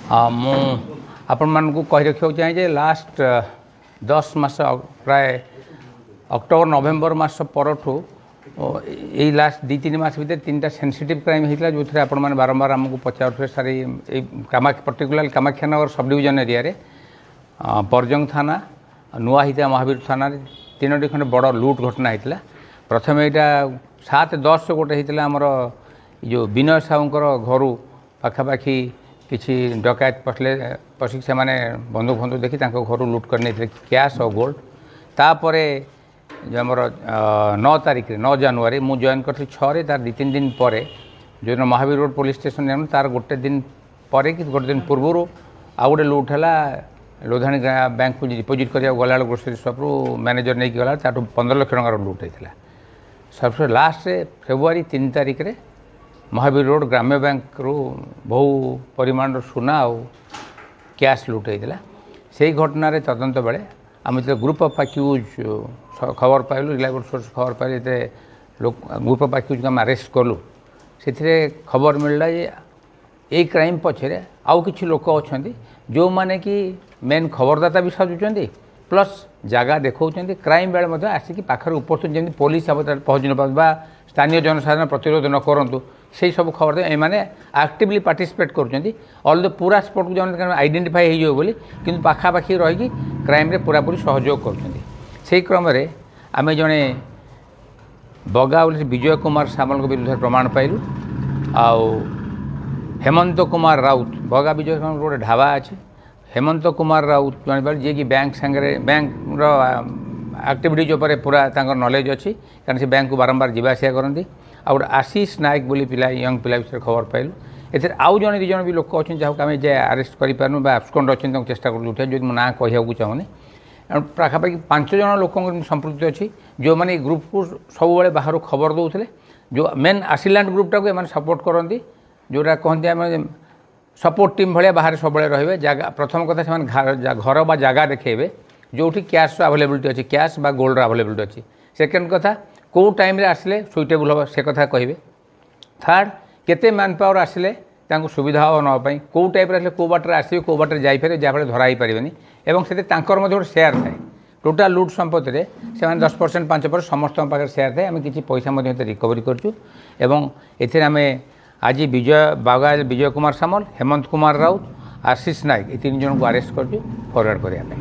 ମୁଁ ଆପଣମାନଙ୍କୁ କହି ରଖିବାକୁ ଚାହେଁ ଯେ ଲାଷ୍ଟ 10 ମାସ ପ୍ରାୟ ଅକ୍ଟୋବର ନଭେମ୍ବର ମାସ ପରଠୁ ଏଇ ଲାଷ୍ଟ 2-3 ମାସ ଭିତରେ 3ଟା ସେନ୍ସିଟିଭ୍ କ୍ରାଇମ୍ ହେଇଥିଲା ଯେଉଁଥିରେ ଆପଣମାନେ ବାରମ୍ବାର ଆମକୁ ପଚାରୁଥିଲେ ସାର୍ ଏଇ ପର୍ଟିକୁଲାର କାମାକ୍ଷାନଗର ସବ୍ ଡିଭିଜନ୍ ଏରିଆରେ ପରଜଙ୍ଗ ଥାନା ନୂଆହିତା ମହାବୀର ଥାନାରେ 3ଟି ଖଣ୍ଡେ ବଡ଼ ଲୁଟ୍ ଘଟଣା ହେଇଥିଲା। ପ୍ରଥମେ ଏଇଟା 7-10 ଗୋଟେ ହେଇଥିଲା ଆମର ଯେଉଁ ବିନୟ ସାହୁଙ୍କର ଘରୁ ପାଖାପାଖି କିଛି ଡକାୟତ ପଶିକି ସେମାନେ ବନ୍ଧୁକ ଦେଖି ତାଙ୍କ ଘରୁ ଲୁଟ୍ କରି ନେଇଥିଲେ କ୍ୟାସ୍ ଆଉ ଗୋଲ୍ଡ। ତାପରେ ଯେଉଁ ଆମର 9 ତାରିଖରେ 9 ଜାନୁଆରୀ ମୁଁ ଜଏନ୍ କରିଥିଲି 6ରେ ତାର 2-3 ଦିନ ପରେ ଯେଉଁଦିନ ମହାବୀର ରୋଡ଼ ପୋଲିସ୍ ଷ୍ଟେସନ୍ ଯାଉନ ତାର ଗୋଟେ ଦିନ ପରେ କି ଗୋଟେ ଦିନ ପୂର୍ବରୁ ଆଉ ଗୋଟେ ଲୁଟ୍ ହେଲା ଲୋଧାଣୀ ବ୍ୟାଙ୍କକୁ ଡିପୋଜିଟ୍ କରିବାକୁ ଗଲାବେଳେ ଗ୍ରୋସରୀ ସପ୍ରୁ ମ୍ୟାନେଜର ନେଇକି ଗଲା ତାଠୁ 15 ଲକ୍ଷ ଟଙ୍କାର ଲୁଟ୍ ହେଇଥିଲା। ସବୁଠୁ ଲାଷ୍ଟରେ ଫେବୃଆରୀ 3 ତାରିଖରେ ମହାବୀର ରୋଡ଼ ଗ୍ରାମ୍ୟ ବ୍ୟାଙ୍କରୁ ବହୁ ପରିମାଣର ସୁନା ଆଉ କ୍ୟାସ୍ ଲୁଟ୍ ହେଇଥିଲା। ସେହି ଘଟଣାରେ ତଦନ୍ତ ବେଳେ ଆମେ ଯେତେବେଳେ ଗ୍ରୁପ୍ ଅଫ୍ ଆକ୍ୟୁଜ୍ ଖବର ପାଇଲୁ ରିଲାଏବଲ୍ ସୋର୍ସ ଖବର ପାଇଲୁ ଯେତେ ଗ୍ରୁପ୍ ଅଫ୍ ଆକ୍ୟୁଜ୍କୁ ଆମେ ଆରେଷ୍ଟ କଲୁ ସେଥିରେ ଖବର ମିଳିଲା ଯେ ଏଇ କ୍ରାଇମ୍ ପଛରେ ଆଉ କିଛି ଲୋକ ଅଛନ୍ତି ଯେଉଁମାନେ କି ମେନ୍ ଖବରଦାତା ବି ସାଜୁଛନ୍ତି ପ୍ଲସ୍ ଜାଗା ଦେଖାଉଛନ୍ତି କ୍ରାଇମ୍ ବେଳେ ମଧ୍ୟ ଆସିକି ପାଖରେ ଉପସ୍ଥିତ ଯେମିତି ପୋଲିସ ପହଞ୍ଚି ନପାରନ୍ତୁ ବା ସ୍ଥାନୀୟ ଜନସାଧାରଣ ପ୍ରତିରୋଧ ନ କରନ୍ତୁ ସେହି ସବୁ ଖବର ଏମାନେ ଆକ୍ଟିଭଲି ପାର୍ଟିସିପେଟ୍ କରୁଛନ୍ତି। ଅଲଦୋ ପୁରା ସ୍ପଟକୁ ଯାଉଛନ୍ତି କାରଣ ଆଇଡେଣ୍ଟିଫାଇ ହେଇଯିବ ବୋଲି କିନ୍ତୁ ପାଖାପାଖି ରହିକି କ୍ରାଇମ୍ରେ ପୁରାପୁରି ସହଯୋଗ କରୁଛନ୍ତି। ସେହି କ୍ରମରେ ଆମେ ଜଣେ ବଗା ବୋଲି ବିଜୟ କୁମାର ସାମଲଙ୍କ ବିରୁଦ୍ଧରେ ପ୍ରମାଣ ପାଇଲୁ ଆଉ ହେମନ୍ତ କୁମାର ରାଉତ ବଗା ବିଜୟ ସାମଲଙ୍କର ଗୋଟେ ଢାବା ଅଛି ହେମନ୍ତ କୁମାର ରାଉତ ଜାଣିପାରିଲେ ଯିଏକି ବ୍ୟାଙ୍କ ସାଙ୍ଗରେ ବ୍ୟାଙ୍କର ଆକ୍ଟିଭିଟିଜ୍ ଉପରେ ପୁରା ତାଙ୍କର ନଲେଜ୍ ଅଛି କାରଣ ସେ ବ୍ୟାଙ୍କକୁ ବାରମ୍ବାର ଯିବା ଆସିବା କରନ୍ତି। ଆଉ ଗୋଟେ ଆଶିଷ ନାୟକ ବୋଲି ପିଲା ୟଙ୍ଗ ପିଲା ବିଷୟରେ ଖବର ପାଇଲୁ। ଏଥିରେ ଆଉ ଜଣେ 2 ଜଣ ବି ଲୋକ ଅଛନ୍ତି ଯାହାକୁ ଆମେ ଯେ ଆରେଷ୍ଟ କରିପାରୁନୁ ବା ଆବସ୍କଣ୍ଡ ଅଛନ୍ତି ତାଙ୍କୁ ଚେଷ୍ଟା କରୁଛୁ ଉଠିବା ଯଦି ମୁଁ ନାଁ କହିବାକୁ ଚାହୁଁନି। ପାଖାପାଖି 5 ଜଣ ଲୋକଙ୍କ ସମ୍ପୃକ୍ତି ଅଛି ଯେଉଁମାନେ ଏଇ ଗ୍ରୁପ୍କୁ ସବୁବେଳେ ବାହାରୁ ଖବର ଦେଉଥିଲେ। ଯେଉଁ ମେନ୍ ଆସିଲାଣ୍ଡ ଗ୍ରୁପ୍ଟାକୁ ଏମାନେ ସପୋର୍ଟ କରନ୍ତି ଯେଉଁଟା କହନ୍ତି ଆମେ ସପୋର୍ଟ ଟିମ୍ ଭଳିଆ ବାହାରେ ସବୁବେଳେ ରହିବେ। ଜାଗା ପ୍ରଥମ କଥା ସେମାନେ ଘର ବା ଜାଗା ଦେଖାଇବେ ଯେଉଁଠି କ୍ୟାସ୍ର ଆଭେଲେବିଲିଟି ଅଛି କ୍ୟାସ୍ ବା ଗୋଲ୍ଡର ଆଭେଲେବିଲିଟି ଅଛି। ସେକେଣ୍ଡ କଥା କେଉଁ ଟାଇମ୍ରେ ଆସିଲେ ସୁଇଟେବୁଲ୍ ହେବ ସେ କଥା କହିବେ। ଥାର୍ଡ଼ କେତେ ମ୍ୟାନ୍ ପାୱାର ଆସିଲେ ତାଙ୍କୁ ସୁବିଧା ହେବ ନେବା ପାଇଁ କେଉଁ ଟାଇପ୍ରେ ଆସିଲେ କେଉଁ ବାଟରେ ଆସିବେ କେଉଁ ବାଟରେ ଯାଇପାରିବେ ଯାହାଫଳରେ ଧରା ହେଇପାରିବେନି ଏବଂ ସେଥିରେ ତାଙ୍କର ମଧ୍ୟ ଗୋଟେ ସେୟାର ଥାଏ। ଟୋଟାଲ୍ ଲୁଟ୍ ସମ୍ପତ୍ତିରେ ସେମାନେ 10% 5% ସମସ୍ତଙ୍କ ପାଖରେ ସେୟାର ଥାଏ। ଆମେ କିଛି ପଇସା ମଧ୍ୟ ଏଥିରେ ରିକଭରି କରିଛୁ ଏବଂ ଏଥିରେ ଆମେ ଆଜି ବିଜୟ କୁମାର ସାମଲ ହେମନ୍ତ କୁମାର ରାଉତ ଆଶିଷ ନାୟକ ଏ 3 ଜଣଙ୍କୁ ଆରେଷ୍ଟ କରିଛୁ ଫରୱାର୍ଡ଼ କରିବା ପାଇଁ।